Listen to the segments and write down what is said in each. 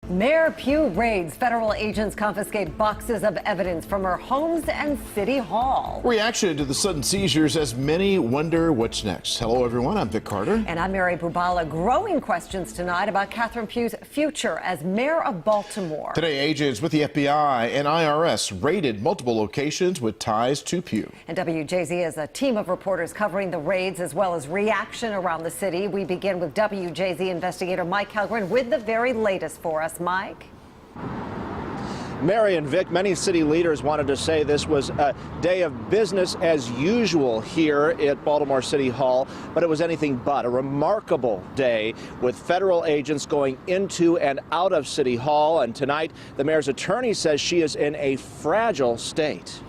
Mayor Pugh raids. Federal agents confiscate boxes of evidence from her homes and City Hall. Reaction to the sudden seizures as many wonder what's next. Hello, everyone. I'm Vic Carter. And I'm Mary Bubala. Growing questions tonight about Catherine Pugh's future as mayor of Baltimore. Today, agents with the FBI and IRS raided multiple locations with ties to Pugh. And WJZ is a team of reporters covering the raids as well as reaction around the city. We begin with WJZ investigator Mike Helgren with the very latest for us. Mike? Mary and Vic, many city leaders wanted to say this was a day of business as usual here at Baltimore City Hall, but it was anything but. A remarkable day with federal agents going into and out of City Hall, and tonight the mayor's attorney says she is in a fragile state.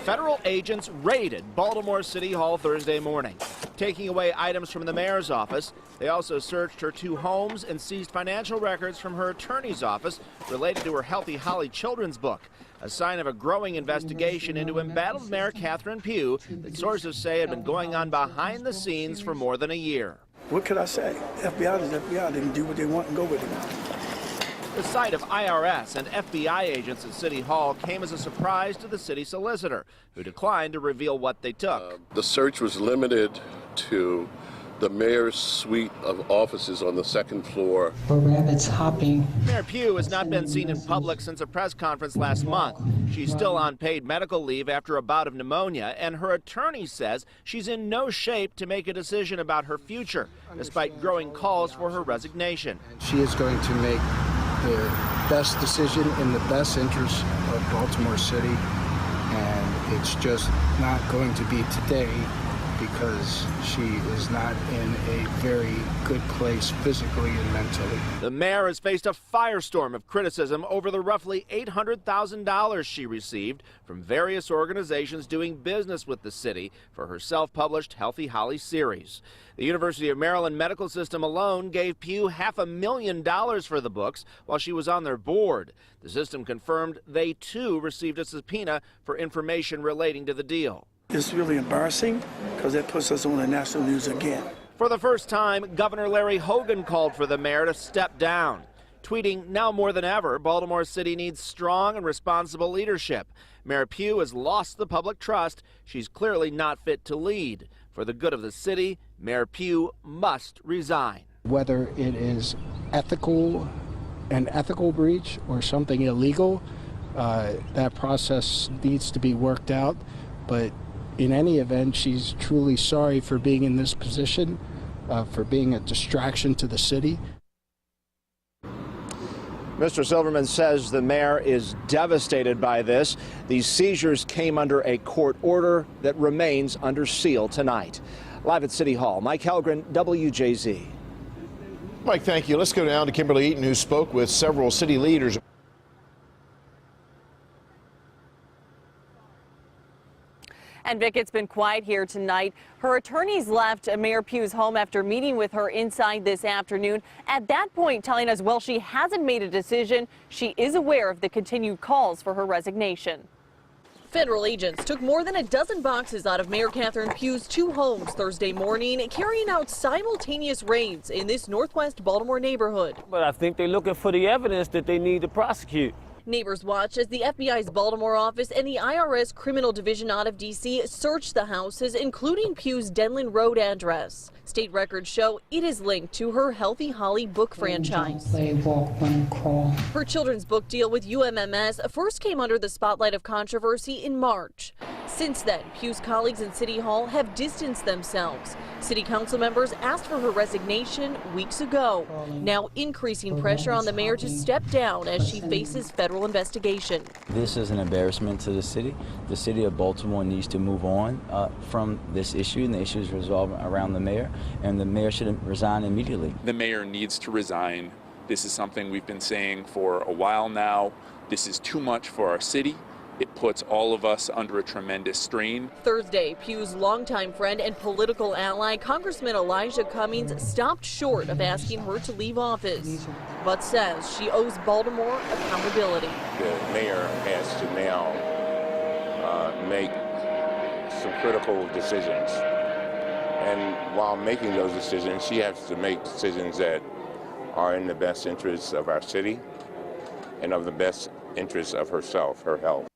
Federal agents raided Baltimore City Hall Thursday morning, taking away items from the mayor's office. They also searched her two homes and seized financial records from her attorney's office related to her Healthy Holly children's book, a sign of a growing investigation into embattled Mayor Catherine Pugh that sources say had been going on behind the scenes for more than a year. What could I say? FBI is FBI. They can do what they want and go with it. The sight of IRS and FBI agents at City Hall came as a surprise to the city solicitor, who declined to reveal what they took. The search was limited to the mayor's suite of offices on the second floor. For rabbits hopping. Mayor Pugh has not been seen in public since a press conference last month. She's still on paid medical leave after a bout of pneumonia, and her attorney says she's in no shape to make a decision about her future, despite growing calls for her resignation. She is going to make the best decision in the best interest of Baltimore City, and it's just not going to be today because she is not in a very good place physically and mentally. The mayor has faced a firestorm of criticism over the roughly $800,000 she received from various organizations doing business with the city for her self-published Healthy Holly series. The University of Maryland medical system alone gave Pugh $500,000 for the books while she was on their board. The system confirmed they too received a subpoena for information relating to the deal. It's really embarrassing because that puts us on the national news again. For the first time, Governor Larry Hogan called for the mayor to step down, tweeting, "Now more than ever, Baltimore City needs strong and responsible leadership. Mayor Pugh has lost the public trust. She's clearly not fit to lead. For the good of the city, Mayor Pugh must resign." Whether it is an ethical breach or something illegal, that process needs to be worked out. But in any event, she's truly sorry for being in this position, for being a distraction to the city. Mr. Silverman says the mayor is devastated by this. These seizures came under a court order that remains under seal tonight. Live at City Hall, Mike Helgren, WJZ. Mike, thank you. Let's go down to Kimberly Eaton, who spoke with several city leaders. And Vic, it's been quiet here tonight. Her attorneys left Mayor Pugh's home after meeting with her inside this afternoon. At that point, telling us, well, she hasn't made a decision. She is aware of the continued calls for her resignation. Federal agents took more than a dozen boxes out of Mayor Catherine Pugh's two homes Thursday morning, carrying out simultaneous raids in this northwest Baltimore neighborhood. But I think they're looking for the evidence that they need to prosecute. Neighbors watch as the FBI's Baltimore office and the IRS Criminal Division out of D.C. searched the houses, including Pugh's Denland Road address. State records show it is linked to her Healthy Holly book franchise. Play, walk, run, crawl. Her children's book deal with UMMS first came under the spotlight of controversy in March. Since then, Pugh's colleagues in City Hall have distanced themselves. City council members asked for her resignation weeks ago, now increasing pressure on the mayor to step down as she faces federal investigation. This is an embarrassment to the city. The city of Baltimore needs to move on from this issue, and the issue is resolved around the mayor, and the mayor should resign immediately. The mayor needs to resign. This is something we've been saying for a while now. This is too much for our city. It puts all of us under a tremendous strain. Thursday, Pugh's longtime friend and political ally, Congressman Elijah Cummings, stopped short of asking her to leave office, but says she owes Baltimore accountability. The mayor has to now make some critical decisions. And while making those decisions, she has to make decisions that are in the best interests of our city and of the best interests of herself, her health.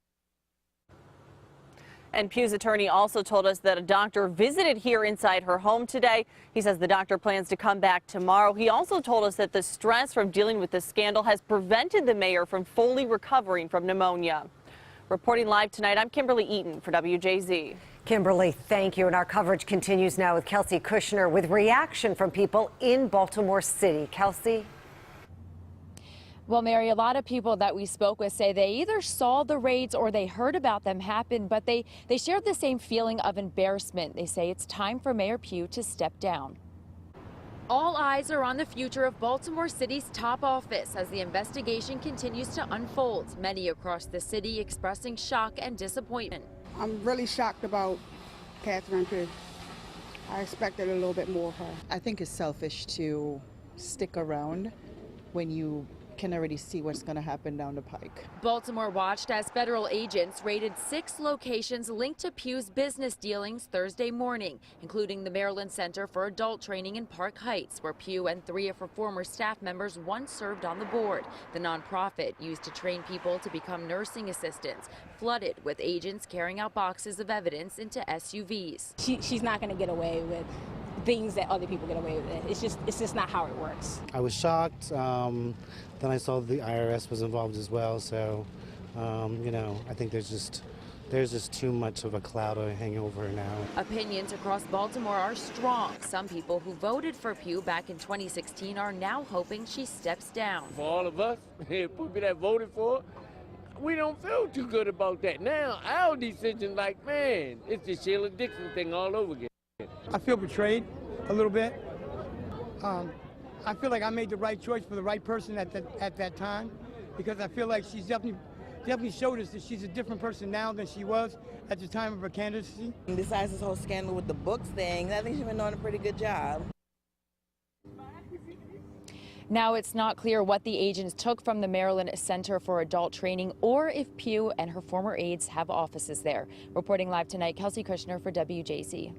And Pugh's attorney also told us that a doctor visited here inside her home today. He says the doctor plans to come back tomorrow. He also told us that the stress from dealing with the scandal has prevented the mayor from fully recovering from pneumonia. Reporting live tonight, I'm Kimberly Eaton for WJZ. Kimberly, thank you. And our coverage continues now with Kelsey Kushner with reaction from people in Baltimore City. Kelsey? Well, Mary, a lot of people that we spoke with say they either saw the raids or they heard about them happen, but they shared the same feeling of embarrassment. They say it's time for Mayor Pugh to step down. All eyes are on the future of Baltimore City's top office as the investigation continues to unfold. Many across the city expressing shock and disappointment. I'm really shocked about Catherine Pugh. I expected a little bit more of her. I think it's selfish to stick around when you can already see what's going to happen down the pike. Baltimore watched as federal agents raided 6 locations linked to Pugh's business dealings Thursday morning, including the Maryland Center for Adult Training in Park Heights, where Pugh and 3 of her former staff members once served on the board. The nonprofit used to train people to become nursing assistants, flooded with agents carrying out boxes of evidence into SUVs. She's not going to get away with things that other people get away with. It's just not how it works. I was shocked. Then I saw the IRS was involved as well. So, you know, I think there's just too much of a cloud hanging over her now. Opinions across Baltimore are strong. Some people who voted for Pugh back in 2016 are now hoping she steps down. For all of us, people that voted for her, we don't feel too good about that. Now, our decision, like, man, it's the Sheila Dixon thing all over again. I feel betrayed a little bit. I feel like I made the right choice for the right person at that time, because I feel like she's definitely showed us that she's a different person now than she was at the time of her candidacy. And besides this whole scandal with the books thing, I think she's been doing a pretty good job. Now it's not clear what the agents took from the Maryland Center for Adult Training or if Pugh and her former aides have offices there. Reporting live tonight, Kelsey Kushner for WJZ.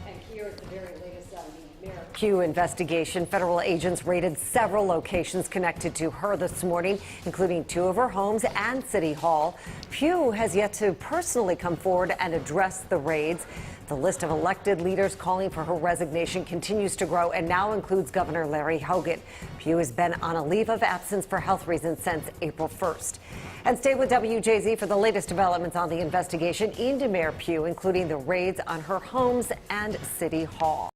And here is the very latest on the Mayor Pugh investigation. Federal agents raided several locations connected to her this morning, including 2 of her homes and City Hall. Pugh has yet to personally come forward and address the raids. The list of elected leaders calling for her resignation continues to grow and now includes Governor Larry Hogan. Pugh has been on a leave of absence for health reasons since April 1st. And stay with WJZ for the latest developments on the investigation into Mayor Pugh, including the raids on her homes and City Hall.